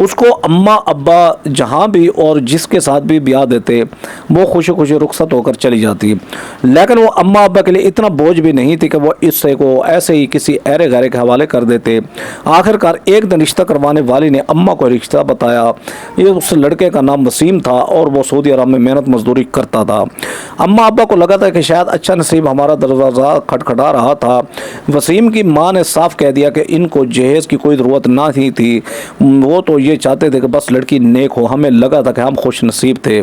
اس کو اماں ابا جہاں بھی اور جس کے ساتھ بھی بیاہ دیتے وہ خوشی خوشی رخصت ہو کر چلی جاتی، لیکن وہ اماں ابا کے لیے اتنا بوجھ بھی نہیں تھی کہ وہ اس سے کو ایسے ہی کسی ایرے غیرے کے حوالے کر دیتے۔ آخر کار ایک دن رشتہ کروانے والی نے اماں کو رشتہ بتایا۔ یہ اس لڑکے کا نام وسیم تھا اور وہ سعودی عرب میں محنت مزدوری کرتا تھا۔ اماں ابا کو لگا تھا کہ شاید اچھا نصیب ہمارا دروازہ کھٹکھٹا رہا تھا۔ وسیم کی ماں نے صاف کہہ دیا کہ ان کو جہیز کی کوئی ضرورت نہ تھی، وہ تو یہ چاہتے تھے کہ بس لڑکی نیک ہو۔ ہمیں لگا تھا کہ ہم خوش نصیب تھے،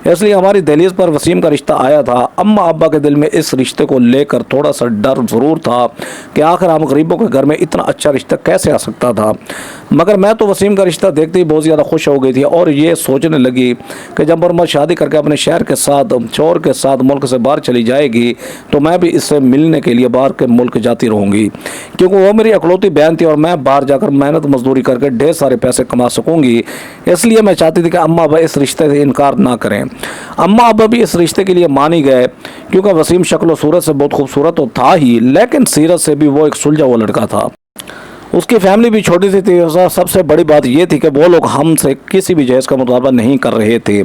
اس لیے ہماری دہلیز پر وسیم کا رشتہ آیا تھا۔ اماں ابا کے دل میں اس رشتے کو لے کر تھوڑا سا ڈر ضرور تھا کہ آخر ہم غریبوں کے گھر میں اتنا اچھا رشتہ کیسے آ سکتا تھا، مگر میں تو وسیم کا رشتہ دیکھتے ہی بہت زیادہ خوش ہو گئی تھی اور یہ سوچنے لگی کہ جب مرمت شادی کر کے اپنے شہر کے ساتھ شوہر کے ساتھ ملک سے باہر چلی جائے گی تو میں بھی اس سے ملنے کے لیے باہر کے ملک جاتی رہوں گی، کیونکہ وہ میری اکلوتی بہن تھی اور میں باہر جا کر محنت مزدوری کر کے ڈھیر سارے پیسے کما سکوں گی۔ اس لیے میں چاہتی تھی کہ اماں ابا اس رشتے سے انکار نہ کریں۔ اماں ابا بھی اس رشتے کے لیے مانی گئے، کیونکہ وسیم شکل و صورت سے بہت خوبصورت تو تھا ہی، لیکن سیرت سے بھی وہ ایک سلجھا ہوا لڑکا تھا۔ اس کی فیملی بھی چھوٹی سی تھی۔ سب سے بڑی بات یہ تھی کہ وہ لوگ ہم سے کسی بھی جہیز کا مطالبہ نہیں کر رہے تھے۔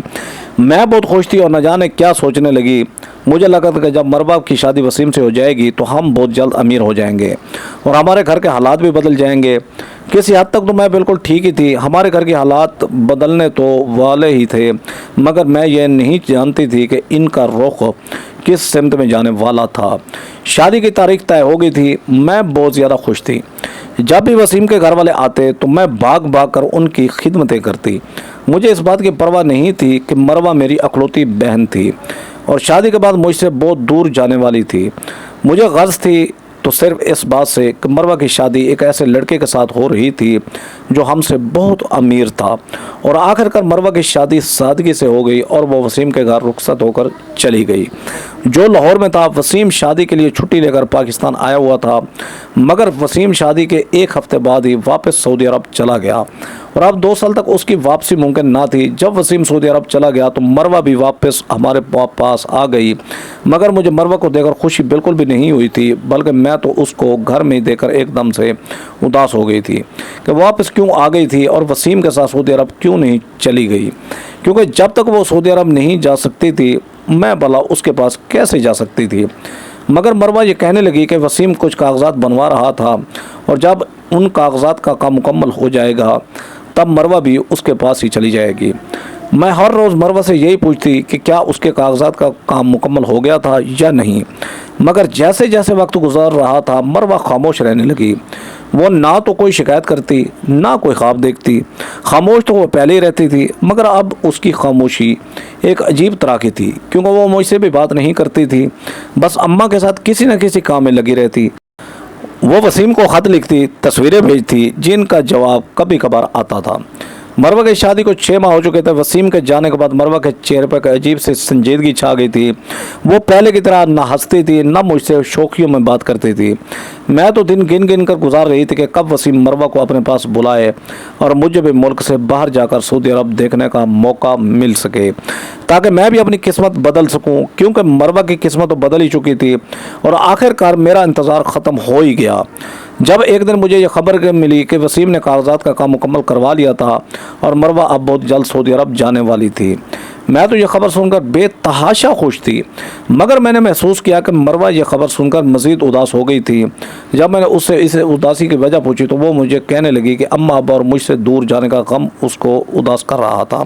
میں بہت خوش تھی اور نہ جانے کیا سوچنے لگی۔ مجھے لگا تھا کہ جب مربع کی شادی وسیم سے ہو جائے گی تو ہم بہت جلد امیر ہو جائیں گے اور ہمارے گھر کے حالات بھی بدل جائیں گے۔ کسی حد تک تو میں بالکل ٹھیک ہی تھی، ہمارے گھر کے حالات بدلنے تو والے ہی تھے، مگر میں یہ نہیں جانتی تھی کہ ان کا رخ کس سمت میں جانے والا تھا۔ شادی کی تاریخ طے ہو گئی تھی۔ میں بہت زیادہ خوش تھی۔ جب بھی وسیم کے گھر والے آتے تو میں بھاگ بھاگ کر ان کی خدمتیں کرتی۔ مجھے اس بات کی پرواہ نہیں تھی کہ مروہ میری اکلوتی بہن تھی اور شادی کے بعد مجھ سے بہت دور جانے والی تھی۔ مجھے غرض تھی تو صرف اس بات سے کہ مروہ کی شادی ایک ایسے لڑکے کے ساتھ ہو رہی تھی جو ہم سے بہت امیر تھا، اور آخر کار مروہ کی شادی سادگی سے ہو گئی اور وہ وسیم کے گھر رخصت ہو کر چلی گئی جو لاہور میں تھا۔ وسیم شادی کے لیے چھٹی لے کر پاکستان آیا ہوا تھا، مگر وسیم شادی کے ایک ہفتے بعد ہی واپس سعودی عرب چلا گیا اور اب 2 سال تک اس کی واپسی ممکن نہ تھی۔ جب وسیم سعودی عرب چلا گیا تو مروہ بھی واپس ہمارے پاس آ گئی، مگر مجھے مروہ کو دیکھ کر خوشی بالکل بھی نہیں ہوئی تھی، بلکہ میں تو اس کو گھر میں دیکھ کر ایک دم سے اداس ہو گئی تھی کہ واپس کیوں آ گئی تھی اور وسیم کے ساتھ سعودی عرب کیوں نہیں چلی گئی، کیونکہ جب تک وہ سعودی عرب نہیں جا سکتی تھی میں بھلا اس کے پاس کیسے جا سکتی تھی۔ مگر مروہ یہ کہنے لگی کہ وسیم کچھ کاغذات بنوا رہا تھا اور جب ان کاغذات کا کام مکمل ہو جائے گا تب مروہ بھی اس کے پاس ہی چلی جائے گی۔ میں ہر روز مروہ سے یہی پوچھتی کہ کیا اس کے کاغذات کا کام مکمل ہو گیا تھا یا نہیں، مگر جیسے جیسے وقت گزر رہا تھا مروہ خاموش رہنے لگی۔ وہ نہ تو کوئی شکایت کرتی نہ کوئی خواب دیکھتی، خاموش تو وہ پہلے ہی رہتی تھی، مگر اب اس کی خاموشی ایک عجیب طرح کی تھی، کیونکہ وہ مجھ سے بھی بات نہیں کرتی تھی، بس اماں کے ساتھ کسی نہ کسی کام میں لگی رہتی۔ وہ وسیم کو خط لکھتی، تصویریں بھیجتی جن کا جواب کبھی کبھار آتا تھا۔ مروہ کی شادی کو 6 ماہ ہو چکے تھے۔ وسیم کے جانے کے بعد مروہ کے چہرے پر عجیب سے سنجیدگی چھا گئی تھی۔ وہ پہلے کی طرح نہ ہنستی تھی نہ مجھ سے شوخیوں میں بات کرتی تھی۔ میں تو دن گن گن کر گزار رہی تھی کہ کب وسیم مروہ کو اپنے پاس بلائے اور مجھے بھی ملک سے باہر جا کر سعودی عرب دیکھنے کا موقع مل سکے تاکہ میں بھی اپنی قسمت بدل سکوں، کیونکہ مروہ کی قسمت تو بدل ہی چکی تھی اور آخر کار میرا انتظار ختم ہو ہی گیا جب ایک دن مجھے یہ خبر ملی کہ وسیم نے کاغذات کا کام مکمل کروا لیا تھا اور مروہ اب بہت جلد سعودی عرب جانے والی تھی۔ میں تو یہ خبر سن کر بے تحاشا خوش تھی، مگر میں نے محسوس کیا کہ مروہ یہ خبر سن کر مزید اداس ہو گئی تھی۔ جب میں نے اس سے اس اداسی کی وجہ پوچھی تو وہ مجھے کہنے لگی کہ اماں ابا اور مجھ سے دور جانے کا غم اس کو اداس کر رہا تھا،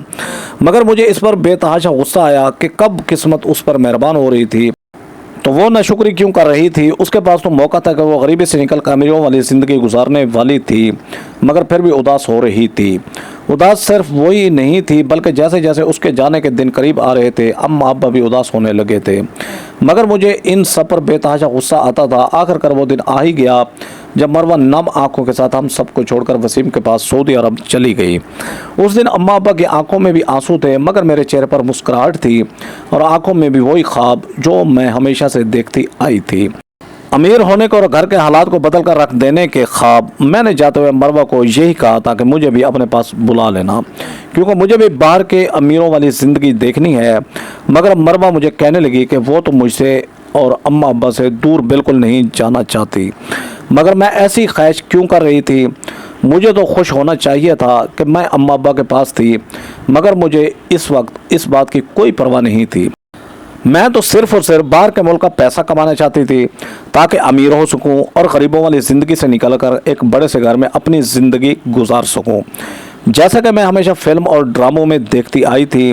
مگر مجھے اس پر بے تحاشا غصہ آیا کہ کب قسمت اس پر مہربان ہو رہی تھی تو وہ ناشکری کیوں کر رہی تھی۔ اس کے پاس تو موقع تھا کہ وہ غریبی سے نکل کر امیروں والی زندگی گزارنے والی تھی، مگر پھر بھی اداس ہو رہی تھی۔ اداس صرف وہی نہیں تھی بلکہ جیسے جیسے اس کے جانے کے دن قریب آ رہے تھے اماں ابا بھی اداس ہونے لگے تھے، مگر مجھے ان سب پر بے تحاشا غصہ آتا تھا۔ آخر کر وہ دن آ ہی گیا جب مروہ نم آنکھوں کے ساتھ ہم سب کو چھوڑ کر وسیم کے پاس سعودی عرب چلی گئی۔ اس دن اماں ابا کی آنکھوں میں بھی آنسو تھے، مگر میرے چہرے پر مسکراہٹ تھی اور آنکھوں میں بھی وہی خواب جو میں ہمیشہ سے دیکھتی آئی تھی، امیر ہونے کو اور گھر کے حالات کو بدل کر رکھ دینے کے خواب۔ میں نے جاتے ہوئے مروہ کو یہی کہا تھا کہ مجھے بھی اپنے پاس بلا لینا، کیونکہ مجھے بھی باہر کے امیروں والی زندگی دیکھنی ہے، مگر مروہ مجھے کہنے لگی کہ وہ تو مجھ سے اور اماں ابا سے دور بالکل نہیں جانا چاہتی، مگر میں ایسی خواہش کیوں کر رہی تھی۔ مجھے تو خوش ہونا چاہیے تھا کہ میں اماں ابا کے پاس تھی، مگر مجھے اس وقت اس بات کی کوئی پرواہ نہیں تھی۔ میں تو صرف اور صرف باہر کے ملک کا پیسہ کمانا چاہتی تھی تاکہ امیر ہو سکوں اور غریبوں والی زندگی سے نکل کر ایک بڑے سے گھر میں اپنی زندگی گزار سکوں، جیسا کہ میں ہمیشہ فلم اور ڈراموں میں دیکھتی آئی تھی۔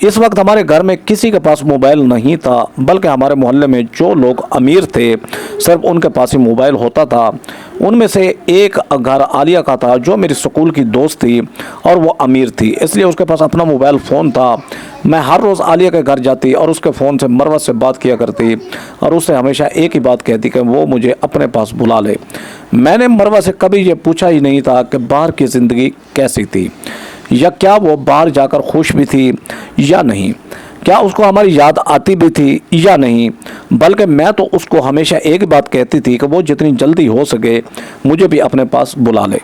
اس وقت ہمارے گھر میں کسی کے پاس موبائل نہیں تھا، بلکہ ہمارے محلے میں جو لوگ امیر تھے صرف ان کے پاس ہی موبائل ہوتا تھا۔ ان میں سے ایک گھر عالیہ کا تھا جو میری سکول کی دوست تھی اور وہ امیر تھی، اس لیے اس کے پاس اپنا موبائل فون تھا۔ میں ہر روز عالیہ کے گھر جاتی اور اس کے فون سے مروہ سے بات کیا کرتی اور اس سے ہمیشہ ایک ہی بات کہتی کہ وہ مجھے اپنے پاس بلا لے۔ میں نے مروہ سے کبھی یہ پوچھا ہی نہیں تھا کہ باہر کی زندگی کیسی تھی، یا کیا وہ باہر جا کر خوش بھی تھی یا نہیں، کیا اس کو ہماری یاد آتی بھی تھی یا نہیں، بلکہ میں تو اس کو ہمیشہ ایک بات کہتی تھی کہ وہ جتنی جلدی ہو سکے مجھے بھی اپنے پاس بلا لے،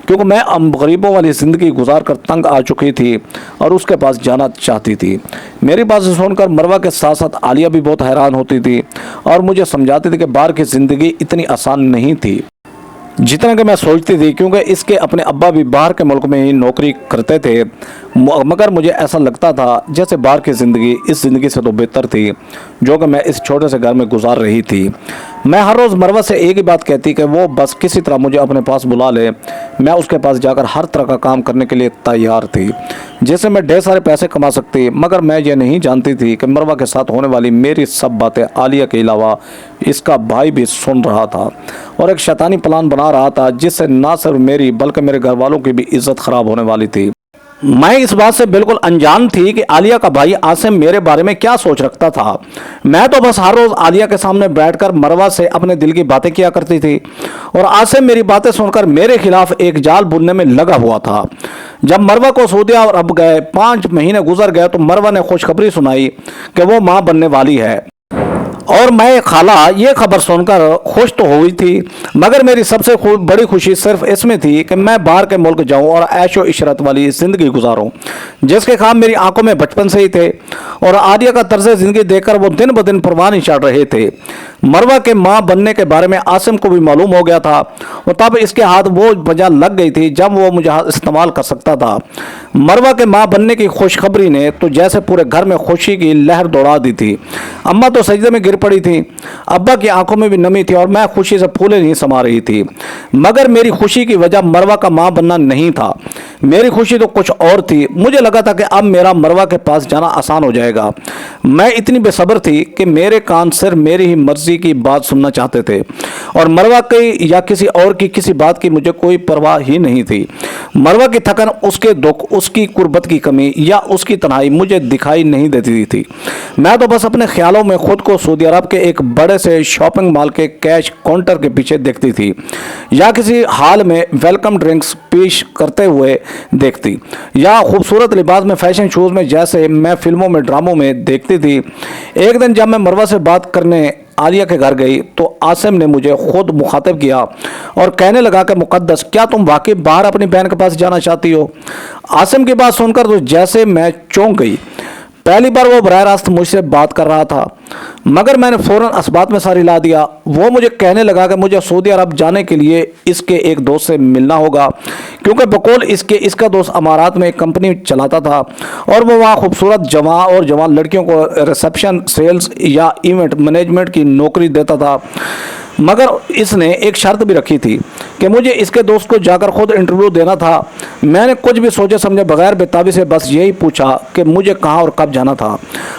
کیونکہ میں غریبوں والی زندگی گزار کر تنگ آ چکی تھی اور اس کے پاس جانا چاہتی تھی۔ میری باتیں سن کر مروہ کے ساتھ ساتھ عالیہ بھی بہت حیران ہوتی تھی اور مجھے سمجھاتی تھی کہ باہر کی زندگی اتنی آسان نہیں تھی جتنا کہ میں سوچتی تھی، کیونکہ اس کے اپنے ابا بھی باہر کے ملک میں ہی نوکری کرتے تھے، مگر مجھے ایسا لگتا تھا جیسے باہر کی زندگی اس زندگی سے تو بہتر تھی جو کہ میں اس چھوٹے سے گھر میں گزار رہی تھی۔ میں ہر روز مروہ سے ایک ہی بات کہتی کہ وہ بس کسی طرح مجھے اپنے پاس بلا لے۔ میں اس کے پاس جا کر ہر طرح کا کام کرنے کے لیے تیار تھی جس سے میں ڈھیر سارے پیسے کما سکتی، مگر میں یہ نہیں جانتی تھی کہ مروہ کے ساتھ ہونے والی میری سب باتیں عالیہ کے علاوہ اس کا بھائی بھی سن رہا تھا اور ایک شیطانی پلان بنا رہا تھا جس سے نہ صرف میری بلکہ میرے گھر والوں کی بھی عزت خراب ہونے والی تھی۔ میں اس بات سے بالکل انجان تھی کہ عالیہ کا بھائی عاصم میرے بارے میں کیا سوچ رکھتا تھا۔ میں تو بس ہر روز عالیہ کے سامنے بیٹھ کر مروہ سے اپنے دل کی باتیں کیا کرتی تھی اور عاصم میری باتیں سن کر میرے خلاف ایک جال بننے میں لگا ہوا تھا۔ جب مروہ کو سعودیہ اور اب گئے 5 مہینے گزر گئے تو مروہ نے خوشخبری سنائی کہ وہ ماں بننے والی ہے، اور میں خالہ یہ خبر سن کر خوش تو ہوئی تھی، مگر میری سب سے بڑی خوشی صرف اس میں تھی کہ میں باہر کے ملک جاؤں اور عیش و عشرت والی زندگی گزاروں جس کے خواب میری آنکھوں میں بچپن سے ہی تھے، اور عالیہ کا طرز زندگی دیکھ کر وہ دن بدن پروان چڑھ رہے تھے۔ مروہ کے ماں بننے کے بارے میں عاصم کو بھی معلوم ہو گیا تھا اور تب اس کے ہاتھ وہ وجہ لگ گئی تھی جب وہ مجھے استعمال کر سکتا تھا۔ مروہ کے ماں بننے کی خوشخبری نے تو جیسے پورے گھر میں خوشی کی لہر دوڑا دی تھی۔ اماں تو سجدے میں گر پڑی تھی، ابا کی آنکھوں میں بھی نمی تھی اور میں خوشی سے پھولے نہیں سما رہی تھی، مگر میری خوشی کی وجہ مروہ کا ماں بننا نہیں تھا۔ میری خوشی تو کچھ اور تھی۔ مجھے لگا تھا کہ اب میرا مروہ کے پاس جانا آسان ہو جائے گا۔ میں اتنی بے صبر تھی کہ میرے کان صرف میری ہی مرضی کی بات سننا چاہتے تھے اور مروہ کی یا کسی اور کی کسی بات کی مجھے کوئی پرواہ ہی نہیں تھی۔ مروہ کی تھکن، اس کے دکھ، اس کی قربت کی کمی یا اس کی تنہائی مجھے دکھائی نہیں دیتی تھی۔ میں تو بس اپنے خیالوں میں خود کو سعودی عرب کے ایک بڑے سے شاپنگ مال کے کیش کاؤنٹر کے پیچھے دیکھتی تھی یا کسی ہال میں ویلکم ڈرنکس پیش کرتے ہوئے دیکھتی یا خوبصورت لباس میں فیشن شوز میں جیسے میں فلموں میں ڈراموں میں دیکھتی تھی۔ ایک دن جب میں مروہ سے بات کرنے عالیہ کے گھر گئی تو عاصم نے مجھے خود مخاطب کیا اور کہنے لگا کہ مقدس، کیا تم واقعی باہر اپنی بہن کے پاس جانا چاہتی ہو؟ عاصم کی بات سن کر تو جیسے میں چونک گئی۔ پہلی بار وہ براہ راست مجھ سے بات کر رہا تھا، مگر میں نے فوراً اسبات میں سر ہلا دیا۔ وہ مجھے کہنے لگا کہ مجھے سعودی عرب جانے کے لیے اس کے ایک دوست سے ملنا ہوگا، کیونکہ بقول اس کا دوست امارات میں ایک کمپنی چلاتا تھا اور وہ وہاں خوبصورت جوان لڑکیوں کو ریسپشن، سیلز یا ایونٹ مینجمنٹ کی نوکری دیتا تھا، مگر اس نے ایک شرط بھی رکھی تھی کہ مجھے اس کے دوست کو جا کر خود انٹرویو دینا تھا۔ میں نے کچھ بھی سوچے سمجھے بغیر بےتابی سے بس یہی پوچھا کہ مجھے کہاں اور کب جانا تھا۔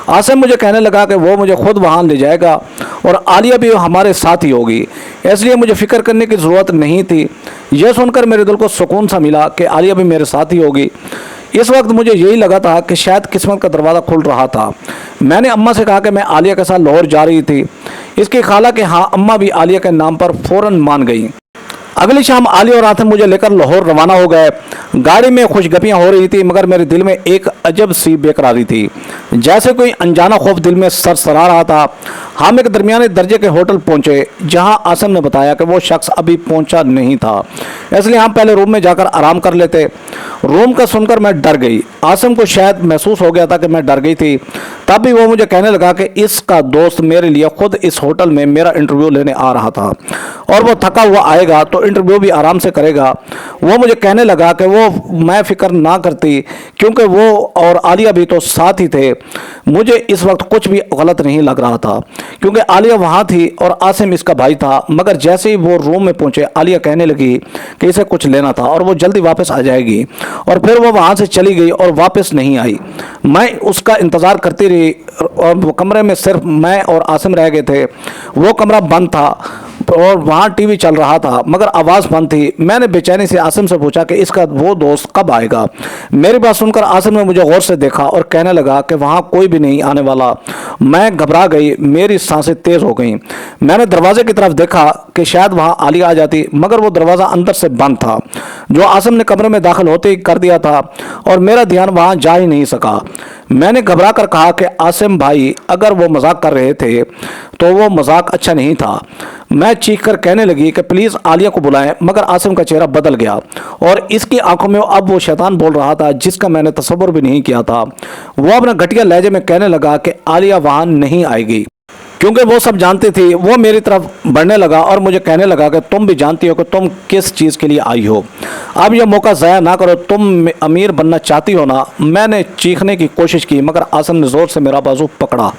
عاصم مجھے کہنے لگا کہ وہ مجھے خود وہاں لے جائے گا اور عالیہ بھی ہمارے ساتھ ہی ہوگی، اس لیے مجھے فکر کرنے کی ضرورت نہیں تھی۔ یہ سن کر میرے دل کو سکون سا ملا کہ عالیہ بھی میرے ساتھ ہی ہوگی۔ اس وقت مجھے یہی لگا تھا کہ شاید قسمت کا دروازہ کھل رہا تھا۔ میں نے اماں سے کہا کہ میں عالیہ کے ساتھ لاہور جا رہی تھی۔ اس کی خالہ کے ہاں اماں بھی عالیہ کے نام پر فوراً مان گئی۔ اگلی شام عالیہ اور عاصم مجھے لے کر لاہور روانہ ہو گئے۔ گاڑی میں خوش گپیاں ہو رہی تھی، مگر میرے دل میں ایک عجب سی بے قراری تھی، جیسے کوئی انجانا خوف دل میں سرسرا رہا تھا۔ ہم ایک درمیانے درجے کے ہوٹل پہنچے جہاں عاصم نے بتایا کہ وہ شخص ابھی پہنچا نہیں تھا، اس لیے ہم پہلے روم میں جا کر آرام کر لیتے۔ روم کا سن کر میں ڈر گئی۔ عاصم کو شاید محسوس ہو گیا تھا کہ میں ڈر گئی تھی، تب بھی وہ مجھے کہنے لگا کہ اس کا دوست میرے لیے خود اس ہوٹل میں میرا انٹرویو لینے آ رہا تھا اور وہ تھکا ہوا آئے گا تو انٹرویو بھی آرام سے کرے گا۔ وہ مجھے کہنے لگا کہ وہ میں فکر نہ کرتی کیونکہ وہ اور عالیہ بھی تو ساتھ ہی تھے۔ مجھے اس وقت کچھ بھی غلط نہیں لگ رہا تھا کیونکہ عالیہ وہاں تھی اور عاصم اس کا بھائی تھا، مگر جیسے ہی وہ روم میں پہنچے عالیہ کہنے لگی کہ اسے کچھ لینا تھا اور وہ جلدی واپس آ جائے گی، اور پھر وہ وہاں سے چلی گئی اور واپس نہیں آئی۔ میں اس کا انتظار کرتی رہی اور وہ کمرے میں صرف میں اور عاصم رہ گئے تھے۔ وہ کمرہ بند تھا اور وہاں ٹی وی چل رہا تھا مگر آواز بند تھی۔ میں نے بے چینی سے عاصم سے پوچھا کہ اس کا وہ دوست کب آئے گا۔ میری بات سن کر عاصم نے مجھے غور سے دیکھا اور کہنے لگا کہ وہاں کوئی بھی نہیں آنے والا۔ میں گھبرا گئی، میری سانسیں تیز ہو گئیں۔ میں نے دروازے کی طرف دیکھا کہ شاید وہاں عالیہ آ جاتی مگر وہ دروازہ اندر سے بند تھا جو عاصم نے کمرے میں داخل ہوتے ہی کر دیا تھا اور میرا دھیان وہاں جا ہی نہیں سکا۔ میں نے گھبرا کر کہا کہ عاصم بھائی اگر وہ مذاق کر رہے تھے تو وہ مذاق اچھا نہیں تھا۔ میں چیخ کر کہنے لگی کہ پلیز عالیہ کو بلائیں، مگر عاصم کا چہرہ بدل گیا اور اس کی آنکھوں میں اب وہ شیطان بول رہا تھا جس کا میں نے تصور بھی نہیں کیا تھا۔ وہ اپنا گھٹیا لہجے میں کہنے لگا کہ عالیہ وہاں نہیں آئے گی کیونکہ وہ سب جانتی تھی۔ وہ میری طرف بڑھنے لگا اور مجھے کہنے لگا کہ تم بھی جانتی ہو کہ تم کس چیز کے لیے آئی ہو، اب یہ موقع ضائع نہ کرو، تم امیر بننا چاہتی ہو نا۔ میں نے چیخنے کی کوشش کی مگر عاصم نے زور سے میرا بازو پکڑا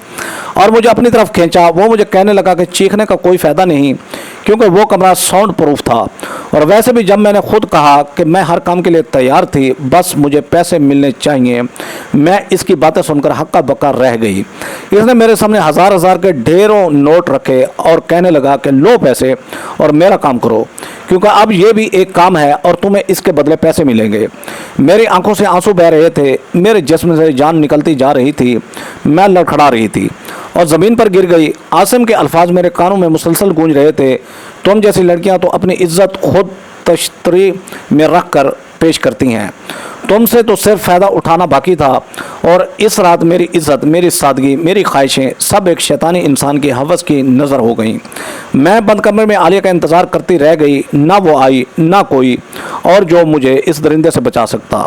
اور مجھے اپنی طرف کھینچا۔ وہ مجھے کہنے لگا کہ چیخنے کا کوئی فائدہ نہیں کیونکہ وہ کمرہ ساؤنڈ پروف تھا، اور ویسے بھی جب میں نے خود کہا کہ میں ہر کام کے لیے تیار تھی، بس مجھے پیسے ملنے چاہیے۔ میں اس کی باتیں سن کر ہکا بکا رہ گئی۔ اس نے میرے سامنے ہزار ہزار کے ڈھیروں نوٹ رکھے اور کہنے لگا کہ لو پیسے اور میرا کام کرو کیونکہ اب یہ بھی ایک کام ہے اور تمہیں اس کے بدلے پیسے ملیں گے۔ میری آنکھوں سے آنسو بہ رہے تھے، میرے جسم سے جان نکلتی جا رہی تھی، میں لڑکھڑا رہی تھی اور زمین پر گر گئی۔ عاصم کے الفاظ میرے کانوں میں مسلسل گونج رہے تھے، تم جیسی لڑکیاں تو اپنی عزت خود تشتری میں رکھ کر پیش کرتی ہیں، تم سے تو صرف فائدہ اٹھانا باقی تھا۔ اور اس رات میری عزت، میری سادگی، میری خواہشیں سب ایک شیطانی انسان کی ہوس کی نظر ہو گئیں۔ میں بند کمرے میں عالیہ کا انتظار کرتی رہ گئی، نہ وہ آئی نہ کوئی اور جو مجھے اس درندے سے بچا سکتا۔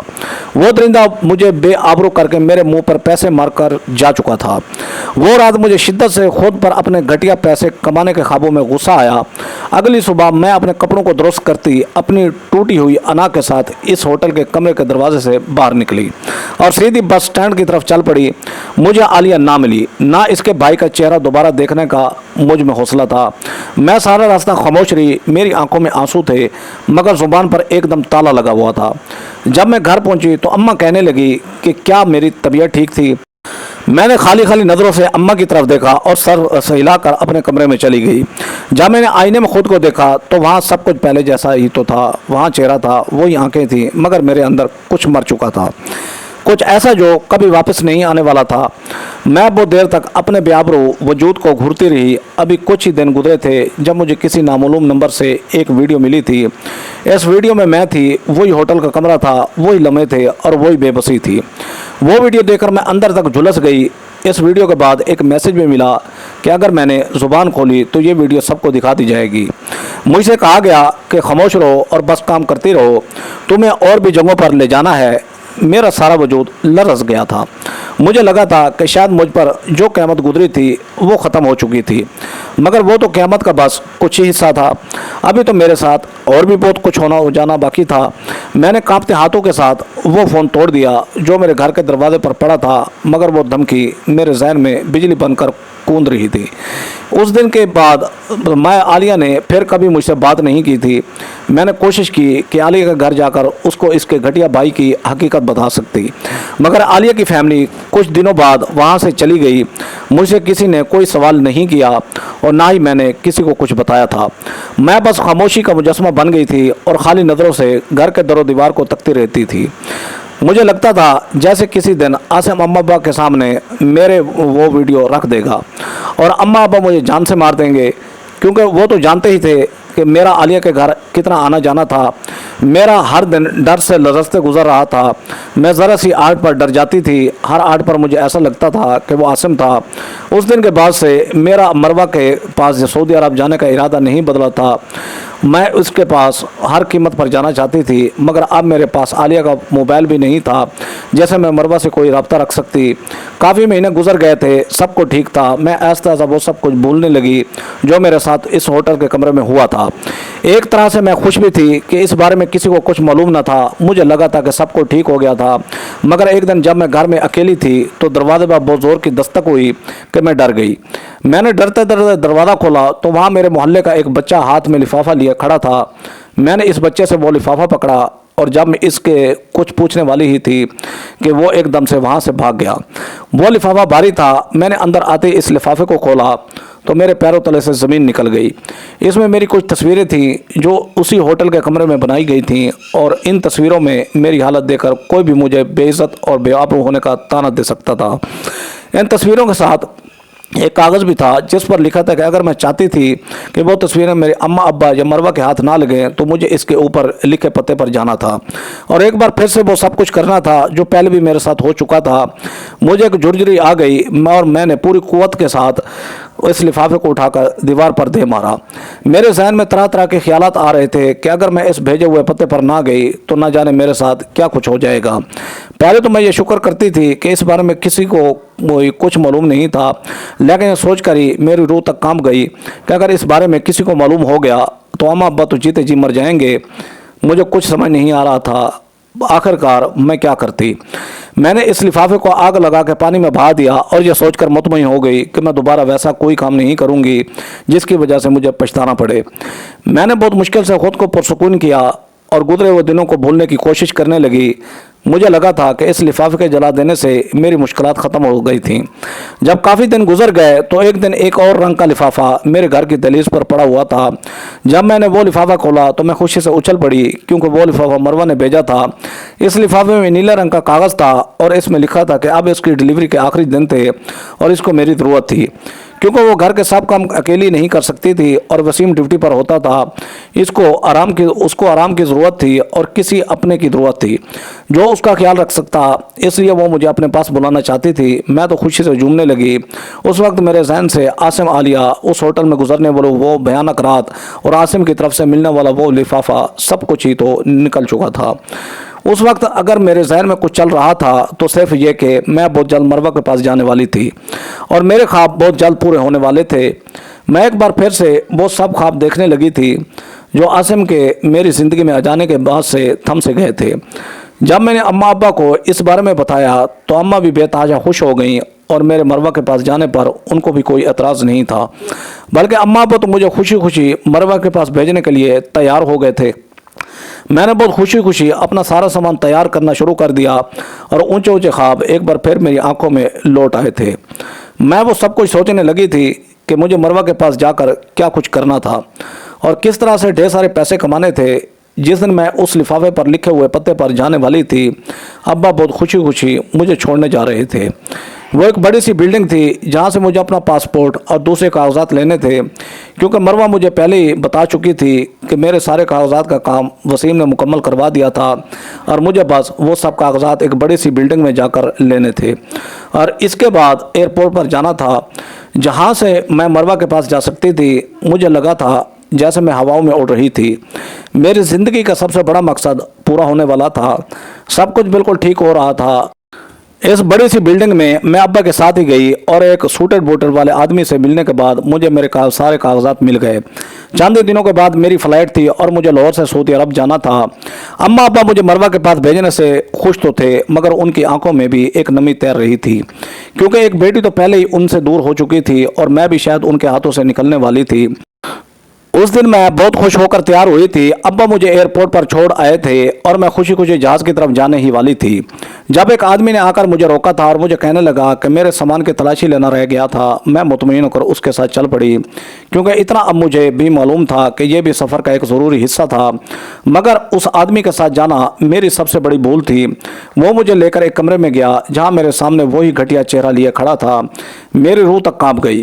وہ درندہ مجھے بے آبرو کر کے میرے منہ پر پیسے مار کر جا چکا تھا۔ وہ رات مجھے شدت سے خود پر اپنے گھٹیا پیسے کمانے کے خوابوں میں غصہ آیا۔ اگلی صبح میں اپنے کپڑوں کو درست کرتی اپنی ٹوٹی ہوئی انا کے ساتھ اس ہوٹل کے کمرے کے دروازے سے باہر نکلی اور سیدھی بس سٹینڈ کی طرف چل پڑی۔ مجھے عالیہ نہ ملی، نہ اس کے بھائی کا چہرہ دوبارہ دیکھنے کا مجھ میں حوصلہ تھا۔ میں سارا راستہ خاموش رہی، میری آنکھوں میں آنسو تھے مگر زبان پر ایک دم تالا لگا ہوا تھا۔ جب میں گھر پہنچی تو اماں کہنے لگی کہ کیا میری طبیعت ٹھیک تھی؟ میں نے خالی خالی نظروں سے اماں کی طرف دیکھا اور سر ہلا کر اپنے کمرے میں چلی گئی۔ جب میں نے آئینے میں خود کو دیکھا تو وہاں سب کچھ پہلے جیسا ہی تو تھا، وہاں چہرہ تھا، وہی آنکھیں تھیں، مگر میرے اندر کچھ مر چکا تھا، کچھ ایسا جو کبھی واپس نہیں آنے والا تھا۔ میں بہت دیر تک اپنے بے آبرو وجود کو گھورتی رہی۔ ابھی کچھ ہی دن گزرے تھے جب مجھے کسی نامعلوم نمبر سے ایک ویڈیو ملی تھی۔ اس ویڈیو میں تھی، وہی ہوٹل کا کمرہ تھا، وہی لمحے تھے اور وہی بے بسی تھی۔ وہ ویڈیو دیکھ کر میں اندر تک جھلس گئی۔ اس ویڈیو کے بعد ایک میسج بھی ملا کہ اگر میں نے زبان کھولی تو یہ ویڈیو سب کو دکھا دی جائے گی۔ مجھ سے کہا گیا کہ خاموش رہو اور بس کام کرتی رہو، تمہیں اور بھی جگہوں پر لے جانا ہے۔ میرا سارا وجود لرز گیا تھا۔ مجھے لگا تھا کہ شاید مجھ پر جو قیامت گزری تھی وہ ختم ہو چکی تھی، مگر وہ تو قیامت کا بس کچھ ہی حصہ تھا، ابھی تو میرے ساتھ اور بھی بہت کچھ ہونا ہو جانا باقی تھا۔ میں نے کانپتے ہاتھوں کے ساتھ وہ فون توڑ دیا جو میرے گھر کے دروازے پر پڑا تھا، مگر وہ دھمکی میرے ذہن میں بجلی بن کر کوند رہی تھی۔ اس دن کے بعد میں عالیہ نے پھر کبھی مجھ سے بات نہیں کی تھی۔ میں نے کوشش کی کہ عالیہ کے گھر جا کر اس کو اس کے گھٹیا بھائی کی حقیقت بتا سکتی، مگر عالیہ کی فیملی کچھ دنوں بعد وہاں سے چلی گئی۔ مجھ سے کسی نے کوئی سوال نہیں کیا اور نہ ہی میں نے کسی کو کچھ بتایا تھا۔ میں بس خاموشی کا مجسمہ بن گئی تھی اور خالی نظروں سے گھر کے در و دیوار کو تکتی رہتی تھی۔ مجھے لگتا تھا جیسے کسی دن عاصم اماں ابا کے سامنے میرے وہ ویڈیو رکھ دے گا اور اماں ابا مجھے جان سے مار دیں گے۔ کیونکہ وہ تو جانتے ہی تھے کہ میرا عالیہ کے گھر کتنا آنا جانا تھا۔ میرا ہر دن ڈر سے لرزتے گزر رہا تھا۔ میں ذرا سی آہٹ پر ڈر جاتی تھی، ہر آہٹ پر مجھے ایسا لگتا تھا کہ وہ عاصم تھا۔ اس دن کے بعد سے میرا مروہ کے پاس سعودی عرب جانے کا ارادہ نہیں بدلا تھا۔ میں اس کے پاس ہر قیمت پر جانا چاہتی تھی، مگر اب میرے پاس عالیہ کا موبائل بھی نہیں تھا جیسے میں مروہ سے کوئی رابطہ رکھ سکتی۔ کافی مہینے گزر گئے تھے، سب کو ٹھیک تھا۔ میں آہستہ آہستہ وہ سب کچھ بھولنے لگی جو میرے ساتھ اس ہوٹل کے کمرے میں ہوا تھا۔ ایک طرح سے میں خوش بھی تھی کہ اس بارے میں کسی کو کچھ معلوم نہ تھا۔ مجھے لگا تھا کہ سب کو ٹھیک ہو گیا تھا، مگر ایک دن جب میں گھر میں اکیلی تھی تو دروازے پر بہت زور کی دستک ہوئی کہ میں ڈر گئی۔ میں نے ڈرتے ڈرتے دروازہ کھولا تو وہاں میرے محلے کا ایک بچہ ہاتھ میں لفافہ لیے کھڑا تھا۔ میں نے اس بچے سے وہ لفافہ پکڑا اور جب میں اس کے کچھ پوچھنے والی ہی تھی کہ وہ ایک دم سے وہاں سے بھاگ گیا۔ وہ لفافہ بھاری تھا۔ میں نے اندر آتے اس لفافے کو کھولا تو میرے پیروں تلے سے زمین نکل گئی۔ اس میں میری کچھ تصویریں تھیں جو اسی ہوٹل کے کمرے میں بنائی گئی تھیں، اور ان تصویروں میں میری حالت دیکھ کر کوئی بھی مجھے بے عزت اور بے آبرو ہونے کا طعنہ دے سکتا تھا۔ ان تصویروں کے ساتھ ایک کاغذ بھی تھا جس پر لکھا تھا کہ اگر میں چاہتی تھی کہ وہ تصویریں میرے اماں ابا یا مروہ کے ہاتھ نہ لگیں تو مجھے اس کے اوپر لکھے پتے پر جانا تھا اور ایک بار پھر سے وہ سب کچھ کرنا تھا جو پہلے بھی میرے ساتھ ہو چکا تھا۔ مجھے ایک جھرجھری آ گئی اور میں نے پوری قوت کے ساتھ اس لفافے کو اٹھا کر دیوار پر دے مارا۔ میرے ذہن میں طرح طرح کے خیالات آ رہے تھے کہ اگر میں اس بھیجے ہوئے پتے پر نہ گئی تو نہ جانے میرے ساتھ کیا کچھ ہو جائے گا۔ پہلے تو میں یہ شکر کرتی تھی کہ اس بارے میں کسی کو کچھ معلوم نہیں تھا، لیکن یہ سوچ کر ہی میری روح تک کانپ گئی کہ اگر اس بارے میں کسی کو معلوم ہو گیا تو اماں ابا تو جیتے جی مر جائیں گے۔ مجھے کچھ سمجھ نہیں آ رہا تھا آخر کار میں کیا کرتی۔ میں نے اس لفافے کو آگ لگا کے پانی میں بہا دیا اور یہ سوچ کر مطمئن ہو گئی کہ میں دوبارہ ویسا کوئی کام نہیں کروں گی جس کی وجہ سے مجھے پچھتانا پڑے۔ میں نے بہت مشکل سے خود کو پرسکون کیا اور گزرے ہوئے دنوں کو بھولنے کی کوشش کرنے لگی۔ مجھے لگا تھا کہ اس لفافے کے جلا دینے سے میری مشکلات ختم ہو گئی تھیں۔ جب کافی دن گزر گئے تو ایک دن ایک اور رنگ کا لفافہ میرے گھر کی دہلیز پر پڑا ہوا تھا۔ جب میں نے وہ لفافہ کھولا تو میں خوشی سے اچھل پڑی کیونکہ وہ لفافہ مروہ نے بھیجا تھا۔ اس لفافے میں نیلے رنگ کا کاغذ تھا اور اس میں لکھا تھا کہ اب اس کی ڈلیوری کے آخری دن تھے اور اس کو میری ضرورت تھی کیونکہ وہ گھر کے سب کام اکیلی نہیں کر سکتی تھی اور وسیم ڈیوٹی پر ہوتا تھا۔ اس کو آرام کی ضرورت تھی اور کسی اپنے کی ضرورت تھی جو اس کا خیال رکھ سکتا، اس لیے وہ مجھے اپنے پاس بلانا چاہتی تھی۔ میں تو خوشی سے جھومنے لگی۔ اس وقت میرے ذہن سے عاصم، عالیہ، اس ہوٹل میں گزرنے والے وہ بھیانک رات اور عاصم کی طرف سے ملنے والا وہ لفافہ سب کچھ ہی تو نکل چکا تھا۔ اس وقت اگر میرے ذہن میں کچھ چل رہا تھا تو صرف یہ کہ میں بہت جلد مروہ کے پاس جانے والی تھی اور میرے خواب بہت جلد پورے ہونے والے تھے۔ میں ایک بار پھر سے وہ سب خواب دیکھنے لگی تھی جو عاصم کے میری زندگی میں آ جانے کے بعد سے تھم سے گئے تھے۔ جب میں نے اماں ابا کو اس بارے میں بتایا تو اماں بھی بے تحاشا خوش ہو گئیں اور میرے مروہ کے پاس جانے پر ان کو بھی کوئی اعتراض نہیں تھا، بلکہ اماں ابا تو مجھے خوشی خوشی مروہ کے پاس بھیجنے کے لیے تیار ہو گئے تھے۔ میں نے بہت خوشی خوشی اپنا سارا سامان تیار کرنا شروع کر دیا اور اونچے اونچے خواب ایک بار پھر میری آنکھوں میں لوٹ آئے تھے۔ میں وہ سب کچھ سوچنے لگی تھی کہ مجھے مروہ کے پاس جا کر کیا کچھ کرنا تھا اور کس طرح سے ڈھیر سارے پیسے کمانے تھے۔ جس دن میں اس لفافے پر لکھے ہوئے پتے پر جانے والی تھی، ابا بہت خوشی خوشی مجھے چھوڑنے جا رہے تھے۔ وہ ایک بڑی سی بلڈنگ تھی جہاں سے مجھے اپنا پاسپورٹ اور دوسرے کاغذات لینے تھے کیونکہ مروہ مجھے پہلے ہی بتا چکی تھی کہ میرے سارے کاغذات کا کام وسیم نے مکمل کروا دیا تھا اور مجھے بس وہ سب کاغذات ایک بڑی سی بلڈنگ میں جا کر لینے تھے اور اس کے بعد ایئرپورٹ پر جانا تھا جہاں سے میں مروہ کے پاس جا سکتی تھی۔ مجھے لگا تھا جیسے میں ہواؤں میں اڑ رہی تھی۔ میری زندگی کا سب سے بڑا مقصد پورا ہونے والا تھا۔ سب کچھ بالکل ٹھیک ہو رہا تھا۔ اس بڑی سی بلڈنگ میں میں ابا کے ساتھ ہی گئی اور ایک سوٹڈ بوٹڈ والے آدمی سے ملنے کے بعد مجھے میرے سارے کاغذات مل گئے۔ چند دنوں کے بعد میری فلائٹ تھی اور مجھے لاہور سے سعودی عرب جانا تھا۔ اماں ابا مجھے مروہ کے پاس بھیجنے سے خوش تو تھے مگر ان کی آنکھوں میں بھی ایک نمی تیر رہی تھی کیونکہ ایک بیٹی تو پہلے ہی ان سے دور ہو چکی تھی اور میں بھی شاید ان کے ہاتھوں سے نکلنے والی تھی۔ اس دن میں بہت خوش ہو کر تیار ہوئی تھی۔ ابا مجھے ایئرپورٹ پر چھوڑ آئے تھے اور میں خوشی خوشی جہاز کی طرف جانے ہی والی تھی جب ایک آدمی نے آ کر مجھے روکا تھا اور مجھے کہنے لگا کہ میرے سامان کی تلاشی لینا رہ گیا تھا۔ میں مطمئن ہو کر اس کے ساتھ چل پڑی کیونکہ اتنا اب مجھے بھی معلوم تھا کہ یہ بھی سفر کا ایک ضروری حصہ تھا، مگر اس آدمی کے ساتھ جانا میری سب سے بڑی بھول تھی۔ وہ مجھے لے کر ایک کمرے میں گیا جہاں میرے سامنے وہی گھٹیا چہرہ لیے کھڑا تھا۔ میری روح تک کانپ گئی۔